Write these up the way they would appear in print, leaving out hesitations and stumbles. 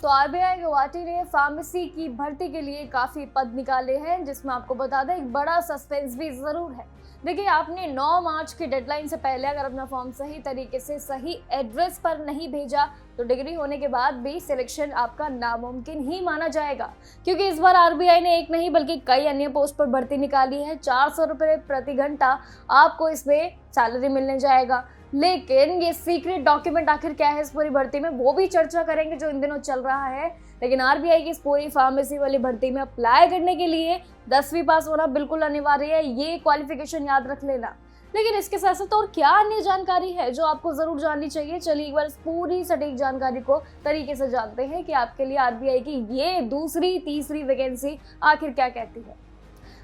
तो आरबीआई गुवाहाटी ने फार्मेसी की भर्ती के लिए काफी पद निकाले हैं, जिसमें आपको बता दें एक बड़ा सस्पेंस भी जरूर है। देखिए, आपने 9 मार्च की डेडलाइन से पहले अगर अपना फॉर्म सही तरीके से सही एड्रेस पर नहीं भेजा तो डिग्री होने के बाद भी सिलेक्शन आपका नामुमकिन ही माना जाएगा, क्योंकि इस बार आरबीआई ने एक नहीं बल्कि कई अन्य पोस्ट पर भर्ती निकाली है। 400 रुपये प्रति घंटा आपको इसमें सैलरी मिलने जाएगा। लेकिन ये सीक्रेट डॉक्यूमेंट आखिर क्या है इस पूरी भर्ती में, वो भी चर्चा करेंगे जो इन दिनों चल रहा है। लेकिन आरबीआई की इस पूरी फार्मेसी वाली भर्ती में अप्लाई करने के लिए 10वीं पास होना बिल्कुल अनिवार्य है, ये क्वालिफिकेशन याद रख लेना। लेकिन इसके साथ साथ और क्या अन्य जानकारी है जो आपको जरूर जाननी चाहिए, चलिए एक बार इस पूरी सटीक जानकारी को तरीके से जानते हैं कि आपके लिए आरबीआई की ये दूसरी तीसरी वैकेंसी आखिर क्या कहती है।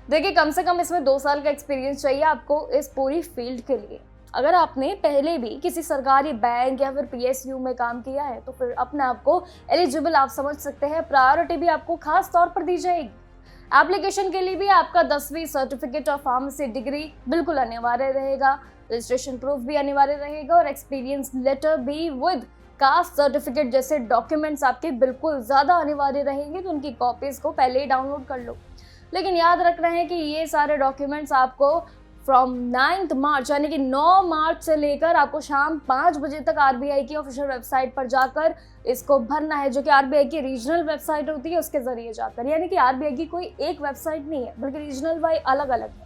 देखिए, कम से कम इसमें 2 साल का एक्सपीरियंस चाहिए आपको इस पूरी फील्ड के लिए। अगर आपने पहले भी किसी सरकारी बैंक या फिर पीएसयू में काम किया है तो फिर अपने आप को एलिजिबल आप समझ सकते हैं। प्रायोरिटी भी आपको खास तौर पर दी जाएगी। एप्लीकेशन के लिए भी आपका 10वीं सर्टिफिकेट ऑफ फार्मेसी डिग्री बिल्कुल अनिवार्य रहेगा। रजिस्ट्रेशन प्रूफ भी अनिवार्य रहेगा और एक्सपीरियंस लेटर भी विद कास्ट सर्टिफिकेट जैसे डॉक्यूमेंट्स आपके बिल्कुल ज़्यादा अनिवार्य रहेंगे, तो उनकी कॉपीज़ को पहले ही डाउनलोड कर लो। लेकिन याद रखना है कि ये सारे डॉक्यूमेंट्स आपको फ्रॉम 9 मार्च यानी कि 9 मार्च से लेकर आपको शाम 5 बजे तक आरबीआई की ऑफिशियल वेबसाइट पर जाकर इसको भरना है, जो कि आरबीआई की रीजनल वेबसाइट होती है उसके जरिए जाकर। यानी कि आरबीआई की कोई एक वेबसाइट नहीं है बल्कि रीजनल वाइज अलग अलग है।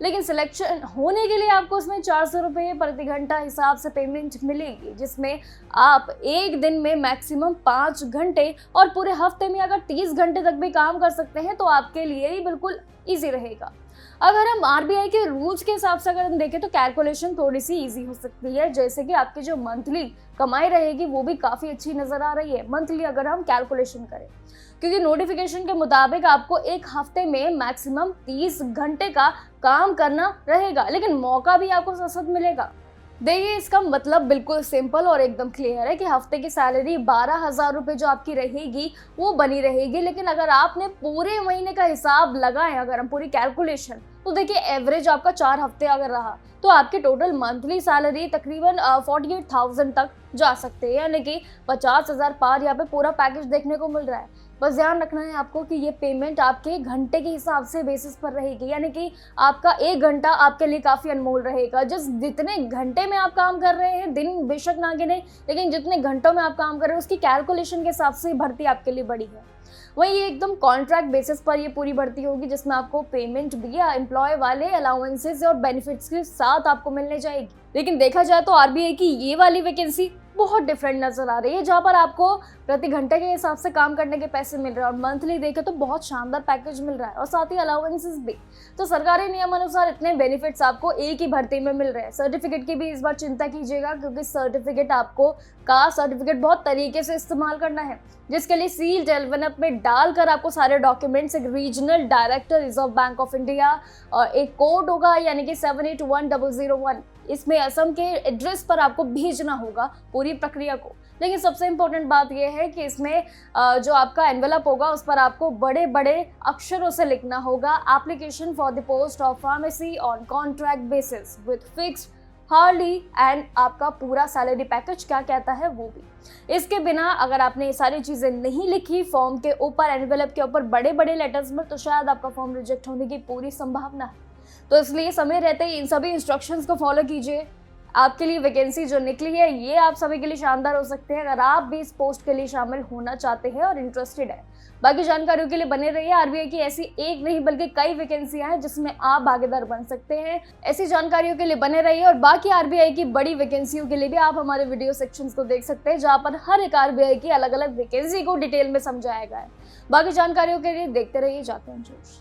लेकिन सिलेक्शन होने के लिए आपको उसमें 400 रुपये प्रति घंटा हिसाब से पेमेंट मिलेगी, जिसमें आप एक दिन में मैक्सिमम 5 घंटे और पूरे हफ्ते में अगर 30 घंटे तक भी काम कर सकते हैं तो आपके लिए ही बिल्कुल ईजी रहेगा। अगर हम आरबीआई के रूल्स के हिसाब से अगर हम देखें तो कैलकुलेशन थोड़ी सी इजी हो सकती है, जैसे कि आपकी जो मंथली कमाई रहेगी वो भी काफ़ी अच्छी नज़र आ रही है मंथली अगर हम कैलकुलेशन करें, क्योंकि नोटिफिकेशन के मुताबिक आपको एक हफ्ते में मैक्सिमम 30 घंटे का काम करना रहेगा, लेकिन मौका भी आपको सशक्त मिलेगा। देखिए, इसका मतलब बिल्कुल सिंपल और एकदम क्लियर है कि हफ्ते की सैलरी 12,000 रुपये जो आपकी रहेगी वो बनी रहेगी। लेकिन अगर आपने पूरे महीने का हिसाब लगाएं, अगर हम पूरी कैलकुलेशन, तो देखिए एवरेज आपका 4 हफ्ते अगर रहा तो आपकी टोटल मंथली सैलरी तकरीबन 48,000 तक जा सकते हैं, यानी कि 50,000 पार यहाँ पे पूरा पैकेज देखने को मिल रहा है। बस ध्यान रखना है आपको कि ये पेमेंट आपके घंटे के हिसाब से बेसिस पर रहेगी, यानी कि आपका 1 घंटा आपके लिए काफ़ी अनमोल रहेगा। जितने घंटे में आप काम कर रहे हैं, दिन बेशक ना गिने, लेकिन जितने घंटों में आप काम कर रहे हैं उसकी कैलकुलेशन के हिसाब से भर्ती आपके लिए बड़ी है। वही ये एकदम कॉन्ट्रैक्ट बेसिस पर ये पूरी भर्ती होगी, जिसमें आपको पेमेंट भी एम्प्लॉय वाले अलाउंसेस और बेनिफिट्स के साथ आपको मिलने जाएगी। लेकिन देखा जाए तो आरबीआई की ये वाली वैकेंसी बहुत डिफरेंट नजर आ रही है, जहाँ पर आपको प्रति घंटे के हिसाब से काम करने के पैसे मिल रहे हैं और मंथली देखें तो बहुत शानदार पैकेज मिल रहा है और साथ ही अलाउंसेस भी। तो सरकारी नियम अनुसार इतने बेनिफिट्स आपको एक ही भर्ती में मिल रहे हैं। सर्टिफिकेट की भी इस बार चिंता कीजिएगा, क्योंकि सर्टिफिकेट आपको कास्ट सर्टिफिकेट बहुत तरीके से इस्तेमाल करना है, जिसके लिए सील्ड एनवेलप में डालकर आपको सारे डॉक्यूमेंट्स एक regional director reserve bank of India और एक कोड होगा यानी कि 781001, इसमें असम के एड्रेस पर आपको भेजना होगा पूरी प्रक्रिया को। लेकिन सबसे इम्पोर्टेंट बात यह है कि इसमें जो आपका एनवेलप होगा उस पर आपको बड़े बड़े अक्षरों से लिखना होगा application for the post of pharmacy on contract basis with fixed hardly and आपका पूरा सैलरी पैकेज क्या कहता है वो भी। इसके बिना अगर आपने ये सारी चीज़ें नहीं लिखी फॉर्म के ऊपर, एनवेलप के ऊपर बड़े बड़े लेटर्स में, तो शायद आपका फॉर्म रिजेक्ट होने की पूरी संभावना है। तो इसलिए समय रहते ही इन सभी इंस्ट्रक्शंस को फॉलो कीजिए। आपके लिए वैकेंसी जो निकली है ये आप सभी के लिए शानदार हो सकते हैं, अगर आप भी इस पोस्ट के लिए शामिल होना चाहते हैं और इंटरेस्टेड है। बाकी जानकारियों के लिए बने रहिए। आरबीआई की ऐसी एक नहीं बल्कि कई वैकेंसियां हैं जिसमें आप भागीदार बन सकते हैं। ऐसी जानकारियों के लिए बने रहिए और बाकी आरबीआई की बड़ी वैकेंसियों के लिए भी आप हमारे वीडियो सेक्शंस को देख सकते हैं, जहां पर हर एक आरबीआई की अलग अलग वैकेंसी को डिटेल में समझाया गया है। बाकी जानकारियों के लिए देखते रहिए जाते हैं जोश।